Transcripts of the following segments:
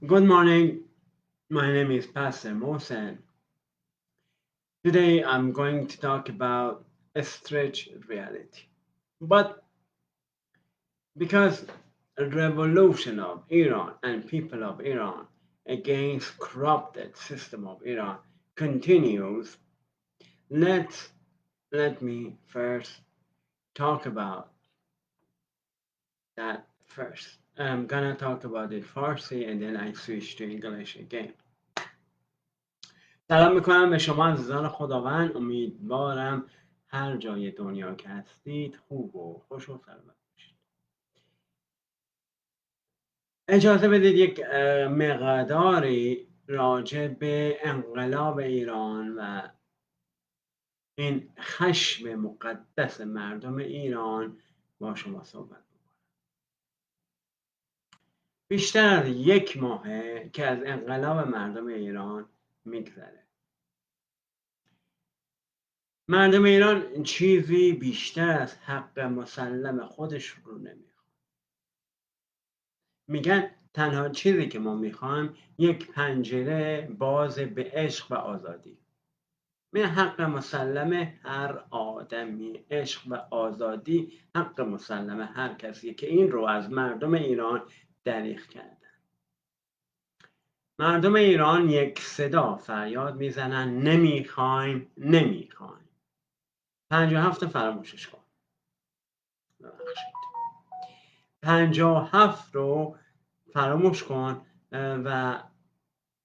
Good morning. My name is Pastor Mohsen. Today I'm going to talk about a stretch reality. But because a revolution of Iran and people of Iran against corrupted system of Iran continues, let me first talk about that first. I'm gonna talk about it Farsi and then I switch to English again. سلام میکنم به شما عزیزان خداوند. امیدوارم هر جای دنیا که هستید خوب و خوش و سلامت باشید. اجازه بدید یک مقداری راجع به انقلاب ایران و این خشم مقدس مردم ایران با شما صحبت بکنم. بیشتر از 1 ماهه که از انقلاب مردم ایران میگذره. مردم ایران چیزی بیشتر از حق مسلم خودش رو نمیخوان. میگن تنها چیزی که ما میخوایم یک پنجره باز به عشق و آزادی. حق مسلم هر آدمی، عشق و آزادی حق مسلم هر کسی که این رو از مردم ایران دریغ کردن. مردم ایران یک صدا فریاد میزنن نمیخوایم. 57 فراموشش کن. 57 رو فراموش کن و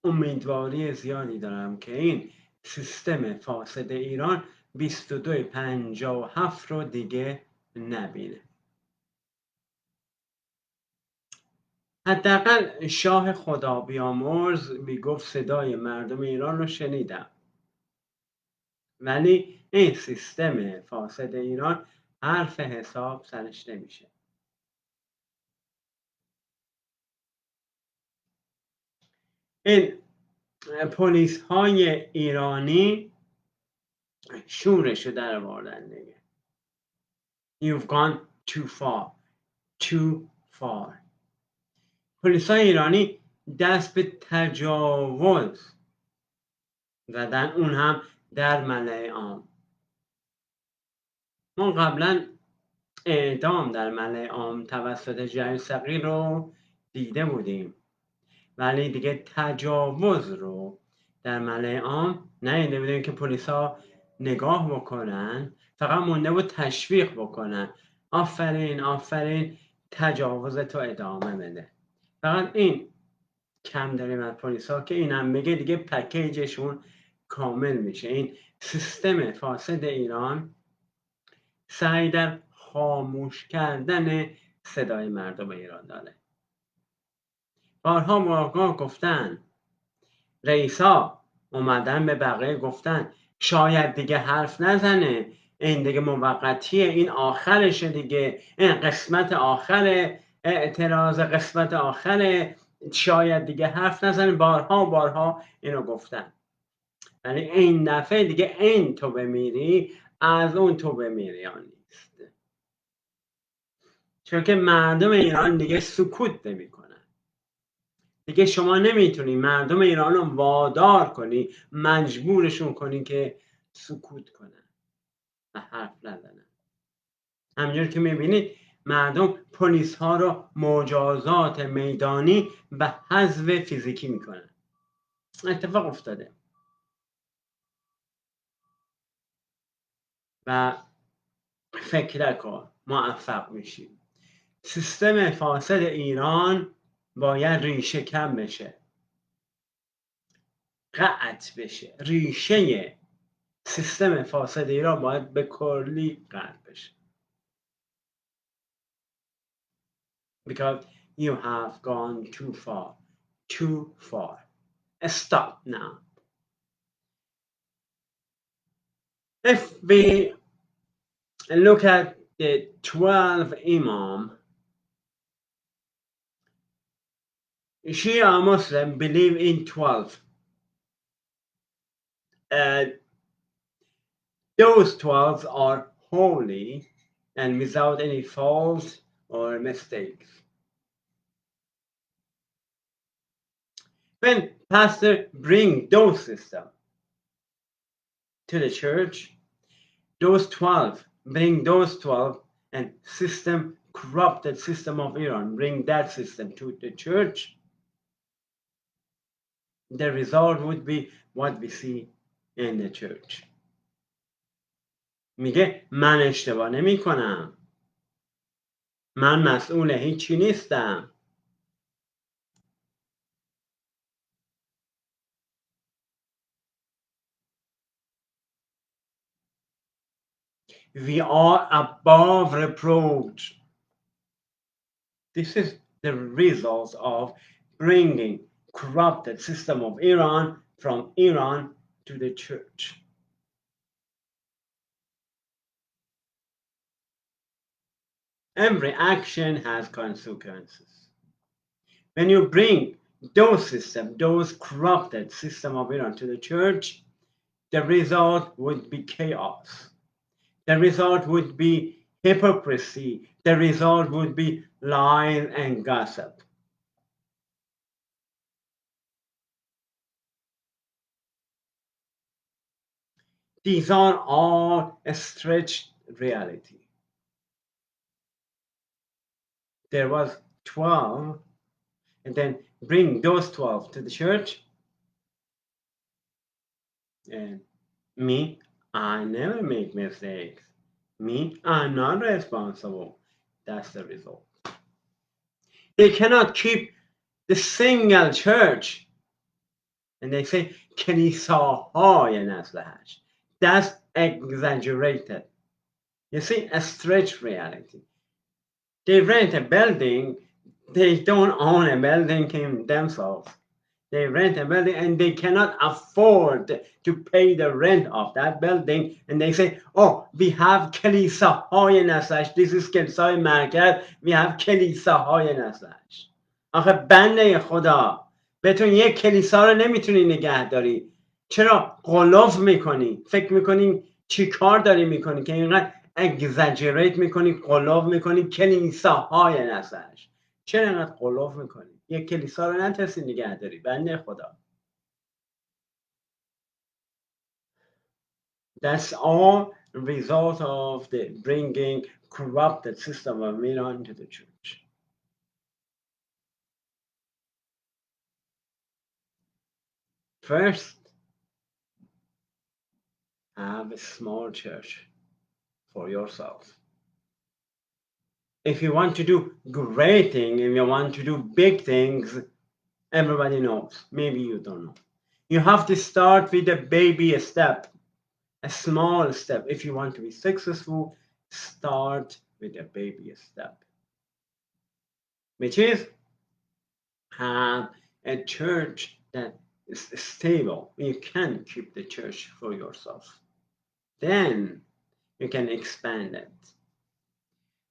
امیدواری زیادی دارم که این سیستم فاسد ایران 22/57 رو دیگه نبینه. حداقل شاه خدا بیامرز میگفت صدای مردم ایران رو شنیدم، ولی این سیستم فاسد ایران حرف حساب سرش نمیشه. این پلیس های ایرانی شورش رو در آوردن دیگه. You've gone too far. پلیس های ایرانی دست به تجاوز زدن، اون هم در ملأ عام. ما قبلا اعدام در ملأ عام توسط جای صغیر رو دیده بودیم، ولی دیگه تجاوز رو در ملأ عام ندیده بودیم که پلیس ها نگاه بکنن، فقط مونده بود تشویق بکنن. آفرین تجاوز تو ادامه بده. فقط این کم داریم از پلیس ها که اینم بگه دیگه پکیجشون کامل میشه. این سیستم فاسد ایران سعی در خاموش کردن صدای مردم ایران داره. بارها گفتن، رئیسا اومدن به بقیه گفتن شاید دیگه حرف نزنه، این دیگه موقتیه، این آخرشه دیگه، این قسمت آخره اعتراض، قسمت آخره، شاید دیگه حرف نزنه. بارها اینو گفتن، ولی این دفعه دیگه این تو بمیری از اون تو بمیری ها نیست، چون که مردم ایران دیگه سکوت نمی کنن. دیگه شما نمیتونی مردم ایران رو وادار کنی، مجبورشون کنی که سکوت کنن و حرف نزنن. همینجور که میبینید مردم پلیس ها رو مجازات میدانی و حذف فیزیکی میکنن. اتفاق افتاده و فکر نکن موفق میشیم. سیستم فاسد ایران باید ریشه کم بشه، قطع بشه. ریشه سیستم فاسد ایران باید به کلی قطع بشه. Because you have gone too far. Stop now. If we look at the 12 Imam, Shia Muslim believe in 12. Those 12 are holy and without any faults or mistakes. When pastor bring those systems to the church, those 12, bring those 12 and corrupted system of Iran, bring that system to the church, the result would be what we see in the church. میگه من اشتباه نمی کنم، من مسئول هیچی نیستم. We are above reproach. This is the result of bringing corrupted system of Iran from Iran to the church. Every action has consequences. When you bring those corrupted system of Iran to the church, the result would be chaos. The result would be hypocrisy. The result would be lies and gossip. These are all a stretched reality. There was 12, and then bring those 12 to the church. And me, I never make mistakes. Me, I'm not responsible. That's the result. They cannot keep the single church. And they say, کلیساهای نسل هشت. That's exaggerated. You see, a stretched reality. They rent a building. They don't own a building themselves. They rent a building and they cannot afford to pay the rent of that building. And they say, oh, we have کلیساهای نسلش. This is کلیسای مرکز. We have کلیساهای نسلش. آخه بنده خدا، بهتون یک کلیسا رو نمیتونی نگه داری. چرا قلوف میکنی؟ فکر میکنی چی کار داری میکنی که اینقدر اگزاجریت میکنی، قلوف میکنی کلیساهای نسلش؟ چرا اینقدر قلوف میکنی؟ یک کلیسا رو نتونستی نگه داری، بنده خدا. That's all a result of the bringing corrupted system of Iran to the church. First, have a small church for yourself. If you want to do great things, if you want to do big things, everybody knows. Maybe you don't know. You have to start with a baby step, a small step. If you want to be successful, start with a baby step, which is have a church that is stable. You can keep the church for yourself. Then you can expand it.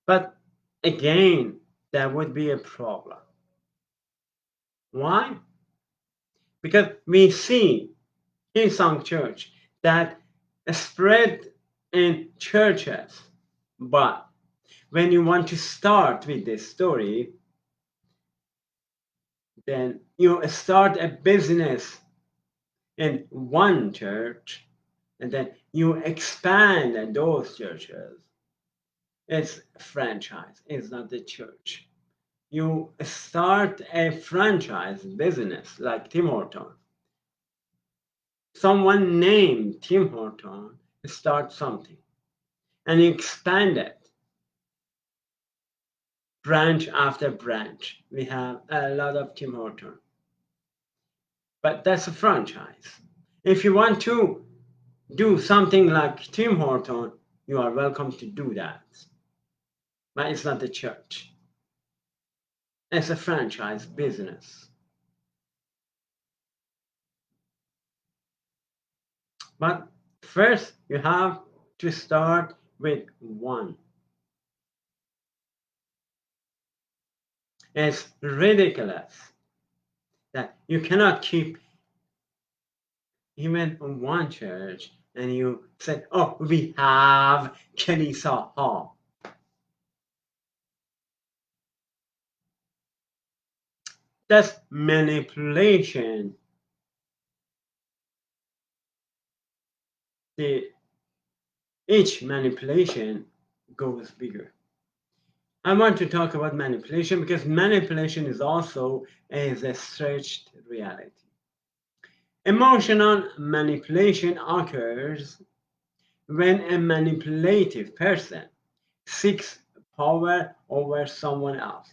But again, that would be a problem. Why? Because we see in some church that spread in churches, but when you want to start with this story, then you start a business in one church and then you expand those churches. It's a franchise, it's not the church. You start a franchise business like Tim Horton. Someone named Tim Horton start something and expand it. Branch after branch. We have a lot of Tim Horton. But that's a franchise. If you want to do something like Tim Horton, you are welcome to do that. But it's not the church. It's a franchise business. But first, you have to start with one. It's ridiculous that you cannot keep even one church and you say, oh, we have kelisaha. That's manipulation. Each manipulation goes bigger. I want to talk about manipulation because manipulation is also a stretched reality. Emotional manipulation occurs when a manipulative person seeks power over someone else.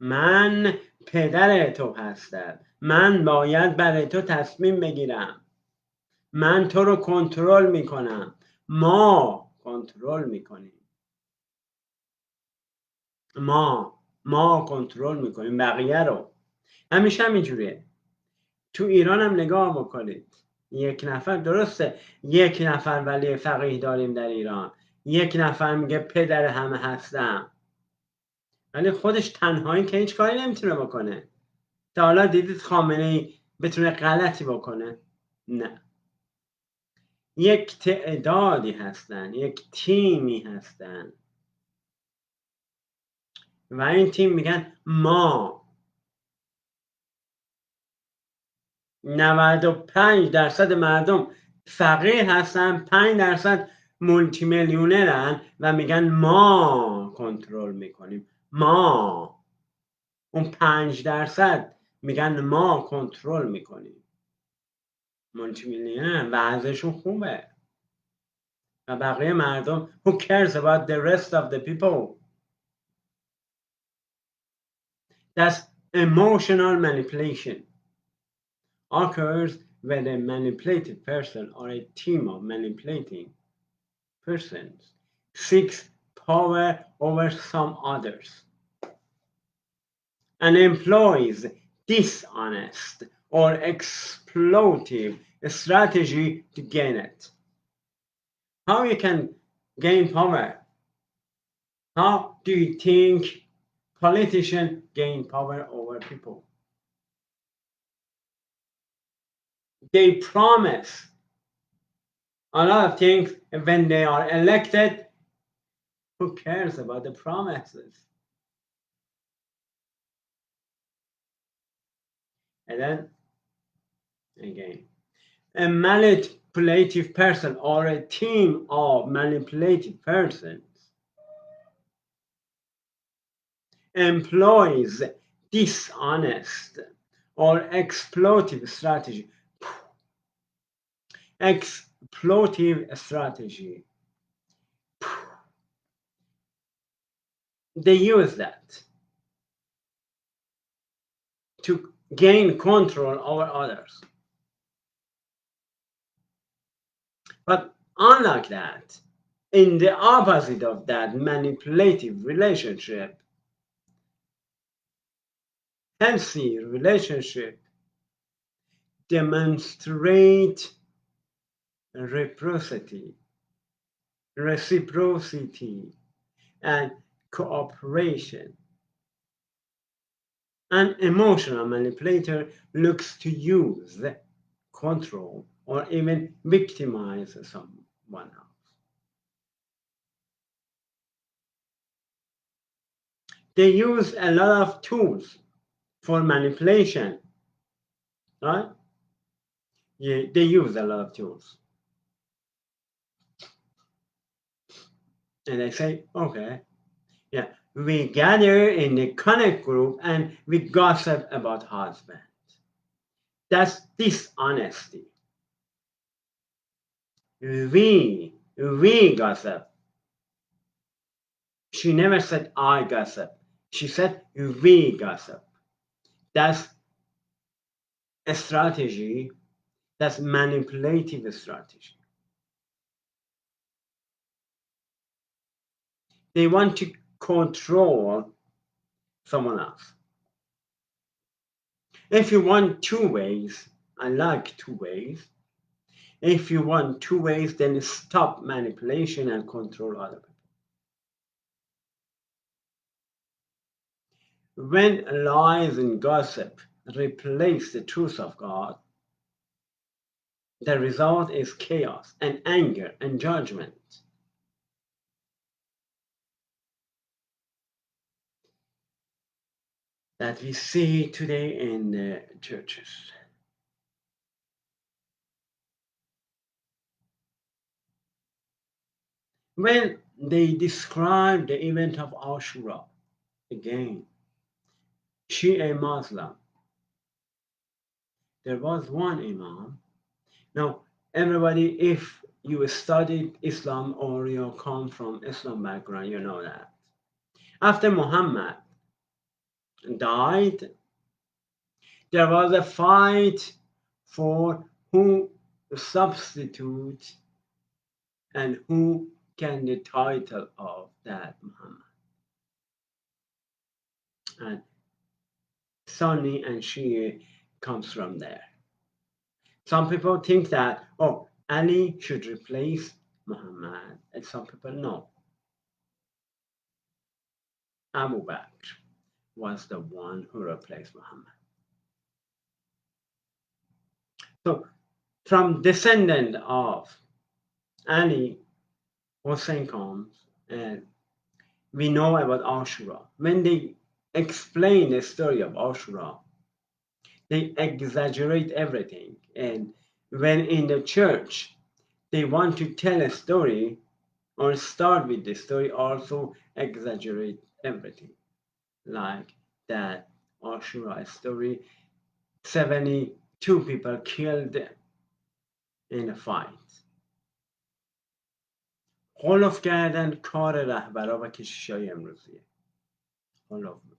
من پدر تو هستم. من باید برای تو تصمیم بگیرم. من تو رو کنترل میکنم. ما کنترل میکنیم. ما کنترل میکنیم بقیه رو. همیشه همینجوریه. تو ایران هم نگاه بکنید. یک نفر، درسته یک نفر ولی فقیه داریم در ایران، یک نفر میگه پدر همه هستم، ولی خودش تنهایی که هیچ کاری نمیتونه بکنه. تا حالا دیدید خامنه‌ای بتونه غلطی بکنه؟ نه. یک تعدادی هستن، یک تیمی هستن و این تیم میگن ما 95% مردم فقیر هستن، 5% مولتی میلیونرن و میگن ما کنترل میکنیم. ما اون 5% میگن ما کنترل میکنیم. مولتی میلیونرن، وضعشون خوبه و بقیه مردم who cares about the rest of the people. That's emotional manipulation occurs when a manipulated person or a team of manipulating persons seeks power over some others and employs dishonest or exploitive strategy to gain it. How you can gain power? How do you think politicians gain power over people? They promise a lot of things, and when they are elected, who cares about the promises? And then again, a manipulative person or a team of manipulative persons employs dishonest or exploitive strategy. Exploitive strategy. They use that to gain control over others. But unlike that, in the opposite of that manipulative relationship, healthy relationship demonstrate reciprocity and cooperation. An emotional manipulator looks to use, control, or even victimize someone else. They use a lot of tools for manipulation, right? Yeah, they use a lot of tools. And they say, okay, yeah, we gather in the connect group and we gossip about husbands. That's dishonesty. We gossip. She never said I gossip. She said we gossip. That's a strategy. That's manipulative strategy. They want to control someone else. If you want two ways, I like two ways. If you want two ways, then stop manipulation and control other people. When lies and gossip replace the truth of God, the result is chaos and anger and judgment. that we see today in the churches. When they describe the event of Ashura, again, she a Muslim. There was one Imam. Now, everybody, if you studied Islam or you come from Islam background, you know that. After Muhammad died, there was a fight for who substitute and who can the title of that Muhammad. And Sunni and Shia comes from there. Some people think that, oh, Ali should replace Muhammad, and some people no. Abu Bakr was the one who replaced Muhammad. So, from descendant of Ali, Hussein comes, and we know about Ashura. When they explain the story of Ashura, they exaggerate everything. And when in the church they want to tell a story or start with the story, also exaggerate everything. Like that Ashura story, 72 people killed in a fight. خلف کردن کار رهبرا و کشیشای امروزیه. خلف میکنه.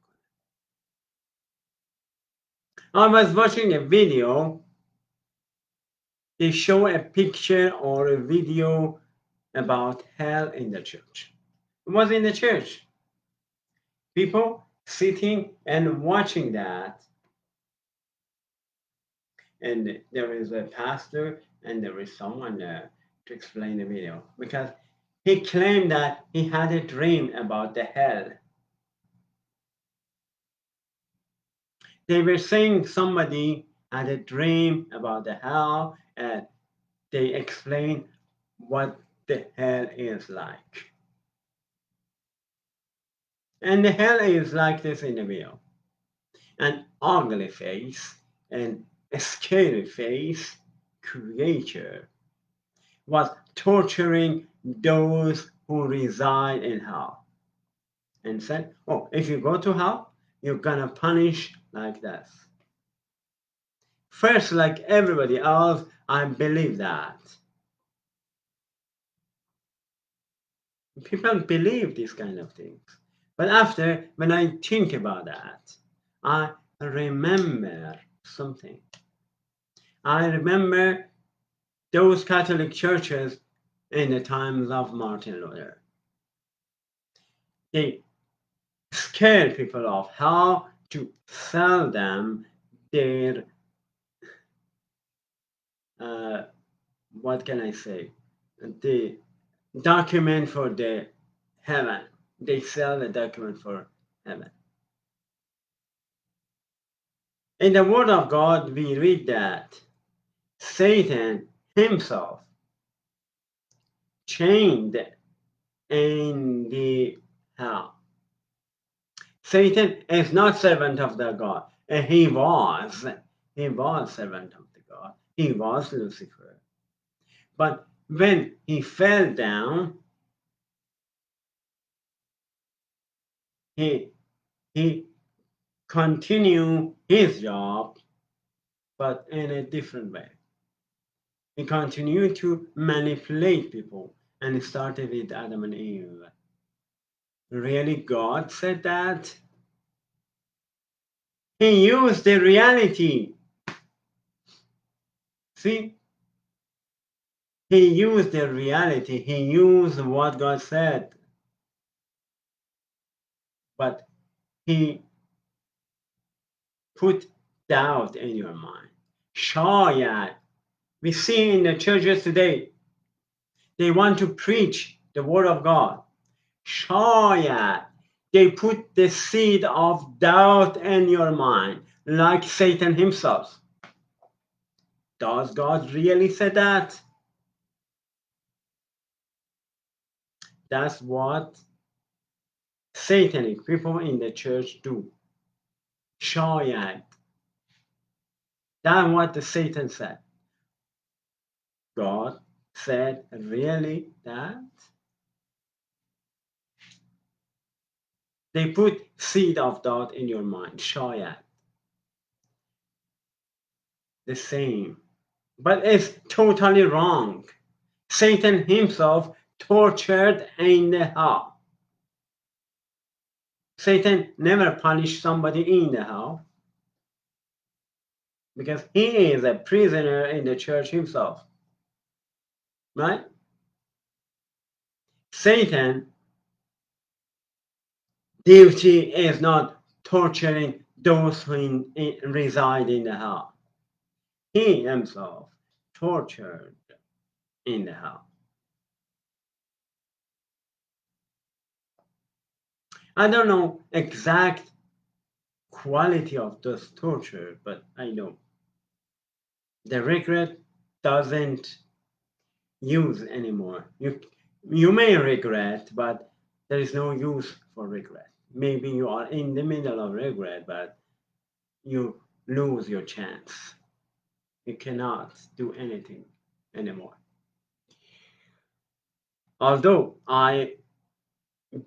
I was watching a video. They show a picture or a video about hell in the church. It was in the church. People sitting and watching that. And there is a pastor and there is someone there to explain the video. Because he claimed that he had a dream about the hell. They were saying somebody had a dream about the hell and they explained what the hell is like. And the hell is like this in the video. An ugly face and a scary face creature was torturing those who reside in hell and said, oh, if you go to hell, you're gonna punish like this. First, like everybody else, I believe that. People believe these kind of things. But after, when I think about that, I remember something. I remember those Catholic churches in the times of Martin Luther. They scared people of how to sell them their, what can I say, the document for the heaven. They sell the document for heaven. In the Word of God, we read that Satan himself chained in the hell. Satan is not servant of the God. He was servant of the God. He was Lucifer. But when he fell down, he continued his job, but in a different way. He continued to manipulate people, and it started with Adam and Eve. Really, God said that? He used the reality. See? He used the reality. He used what God said. But he put doubt in your mind. Shayad. We see in the churches today, they want to preach the word of God. Shayad. They put the seed of doubt in your mind, like Satan himself. Does God really say that? That's what satanic people in the church do. شاید. That's what the Satan said. God said, really that? They put seed of doubt in your mind. شاید. The same. But it's totally wrong. Satan himself tortured in the hell. Satan never punished somebody in the hell because he is a prisoner in the church himself. Right? Satan duty is not torturing those who reside in the hell. He himself tortured in the hell. I don't know exact quality of this torture, but I know the regret doesn't use anymore. You may regret, but there is no use for regret. Maybe you are in the middle of regret, but you lose your chance. You cannot do anything anymore. Although I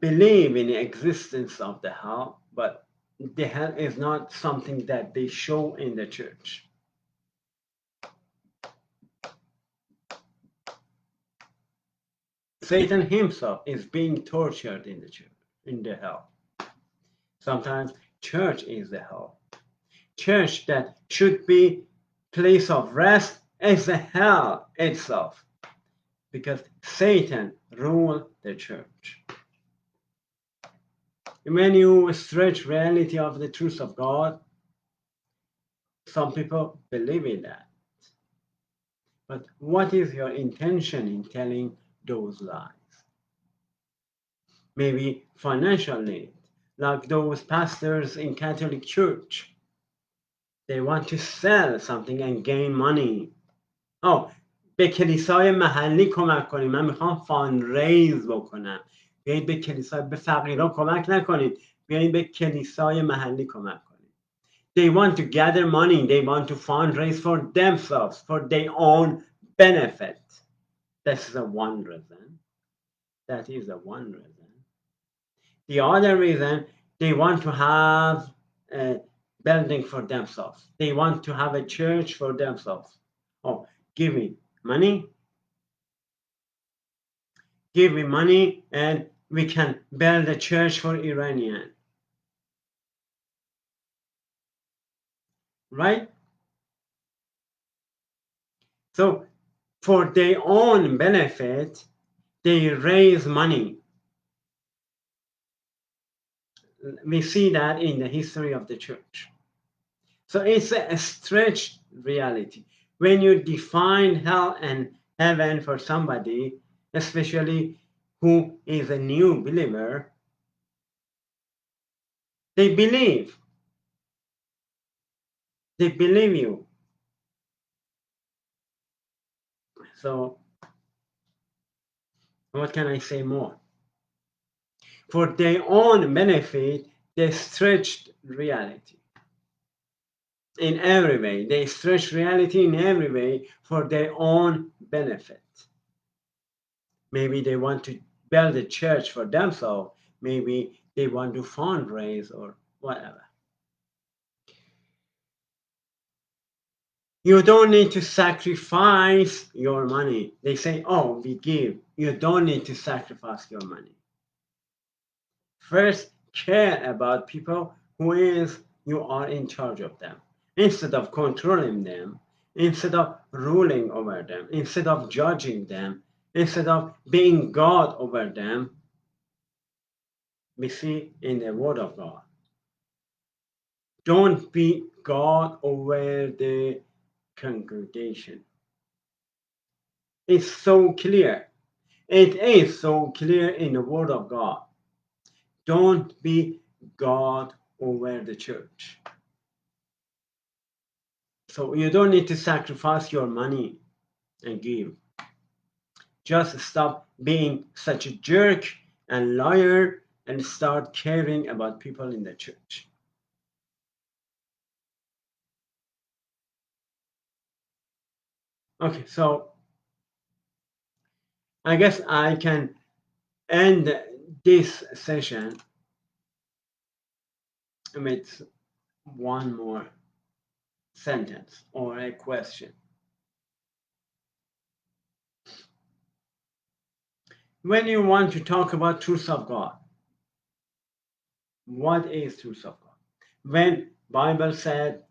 believe in the existence of the hell, but the hell is not something that they show in the church. Satan himself is being tortured in the church, in the hell. Sometimes church is the hell. Church that should be place of rest is the hell itself, because Satan rules the church. When you stretch reality of the truth of God, some people believe in that. But what is your intention in telling those lies? Maybe financial need, like those pastors in Catholic Church. They want to sell something and gain money. Oh, به کلیسای محلی کمک کنید. من میخوام فاند ریز بکنم. بیایید به کلیسای به فقیران کمک نکنید. بیایید به کلیسای محلی کمک کنید. They want to gather money. They want to fundraise for themselves, for their own benefit. This is a one reason. That is a one reason. The other reason, they want to have a building for themselves. They want to have a church for themselves. Oh, give me money. Give me money and we can build a church for Iranian. Right? So for their own benefit, they raise money. We see that in the history of the church. So it's a stretched reality. When you define hell and heaven for somebody, especially who is a new believer, they believe. They believe you. So what can I say more? For their own benefit, they stretched reality in every way. They stretch reality in every way for their own benefit. Maybe they want to build a church for themselves. Maybe they want to fundraise or whatever. You don't need to sacrifice your money. They say, oh, we give. You don't need to sacrifice your money. First, care about people who is you are in charge of them. Instead of controlling them, instead of ruling over them, instead of judging them, instead of being God over them, we see in the Word of God. Don't be God over the congregation. It's so clear. It is so clear in the Word of God. Don't be God over the church. So you don't need to sacrifice your money and give. Just stop being such a jerk and liar and start caring about people in the church. Okay, so I guess I can end this session with one more sentence or a question. When you want to talk about truth of God, what is truth of God? When Bible said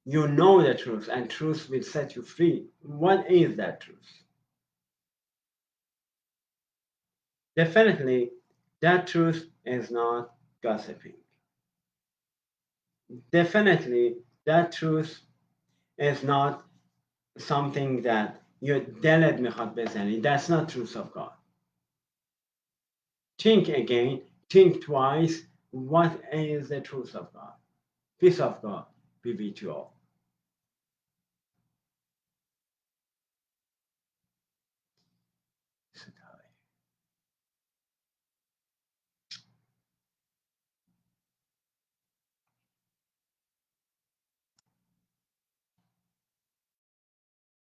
you know the truth and truth will set you free, what is that truth? Definitely, that truth is not gossiping. Definitely, that truth is not something that your دلت میخواد بزنی. That's not truth of God. Think again, think twice. What is the truth of God? Peace of God be with you all.